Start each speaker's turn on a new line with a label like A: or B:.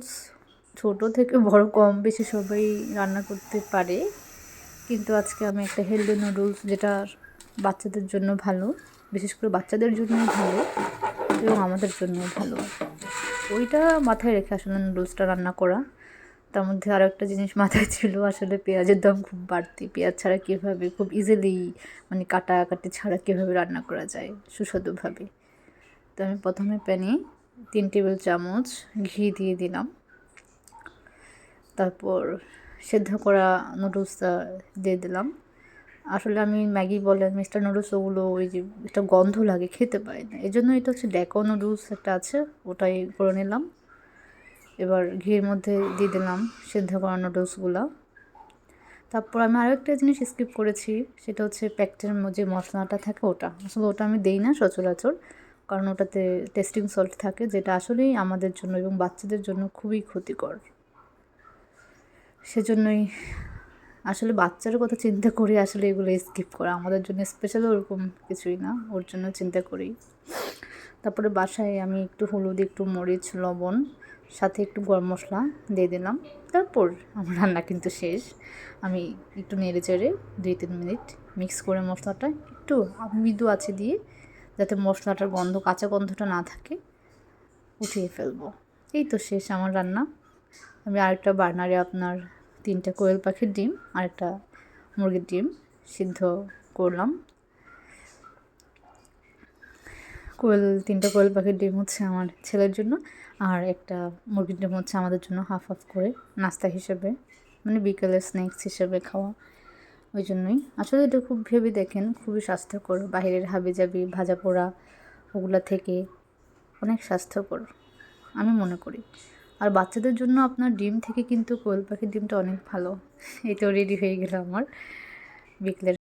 A: Noodles ছোটো থেকে বড় কম বেশি সবাই রান্না করতে পারে, কিন্তু আজকে আমি একটা হেলদি নুডলস, যেটা বাচ্চাদের জন্য ভালো, বিশেষ করে বাচ্চাদের জন্যই ভালো এবং আমাদের জন্যও ভালো, ওইটা মাথায় রেখে আসলে নুডলসটা রান্না করা। তার মধ্যে আরও একটা জিনিস মাথায় ছিল, আসলে পেঁয়াজের দাম খুব বাড়তি, পেঁয়াজ ছাড়া কীভাবে খুব ইজিলি মানে কাটাকাটি ছাড়া কীভাবে রান্না করা যায় সুস্বাদুভাবে। তো আমি প্রথমে প্যানে 3 টেবিল চামচ ঘি দিয়ে দিলাম, তারপর সেদ্ধ করা নুডলসটা দিয়ে দিলাম। আসলে আমি ম্যাগি বলেন মিস্টার নুডলস ওগুলো ওই যে একটা গন্ধ লাগে, খেতে পারি না, এই জন্য এটা হচ্ছে ডেকো নুডলস একটা আছে, ওটাই করে নিলাম। এবার ঘির মধ্যে দিয়ে দিলাম সেদ্ধ করা নুডলসগুলো। তারপর আমি আরও একটা জিনিস স্কিপ করেছি, সেটা হচ্ছে প্যাকেটের যে মশলাটা থাকে ওটা, আসলে ওটা আমি দিই না সচরাচর, কারণ ওটাতে টেস্টিং সল্ট থাকে, যেটা আসলেই আমাদের জন্য এবং বাচ্চাদের জন্য খুবই ক্ষতিকর। সেজন্যই আসলে বাচ্চার কথা চিন্তা করে আসলে এগুলো স্কিপ করা, আমাদের জন্য স্পেশাল ওরকম কিছুই না, ওর জন্য চিন্তা করি। তারপরে বাসায় আমি একটু হলুদ, একটু মরিচ, লবণ, সাথে একটু গরম মশলা দিয়ে দিলাম। তারপর আমার রান্না কিন্তু শেষ। আমি একটু নেড়ে চেড়ে 2-3 মিনিট মিক্স করে মশলাটা একটু মৃদু আঁচে দিয়ে, যাতে মশলাটার গন্ধ, কাঁচা গন্ধটা না থাকে, উঠিয়ে ফেলবো। এই তো শেষ আমার রান্না। আমি আরেকটা বার্নারে আপনার 3টা কোয়েল পাখির ডিম আর একটা মুরগির ডিম সিদ্ধ করলাম। 3টা কোয়েল পাখির ডিম হচ্ছে আমার ছেলের জন্য, আর একটা মুরগির ডিম হচ্ছে আমাদের জন্য, হাফ হাফ করে নাস্তা হিসেবে, মানে বিকেলের স্ন্যাক্স হিসেবে খাওয়া। ওই জন্যই আসলে এটা খুব ভেবে দেখেন, খুবই স্বাস্থ্যকর, বাইরের হাবিজাবি ভাজা পোড়া ওগুলা থেকে অনেক স্বাস্থ্যকর আমি মনে করি। আর বাচ্চাদের জন্য আপনার ডিম থেকে কিন্তু কোয়েল পাখির ডিমটা অনেক ভালো। এই তো রেডি হয়ে গেল আমার বিকেলের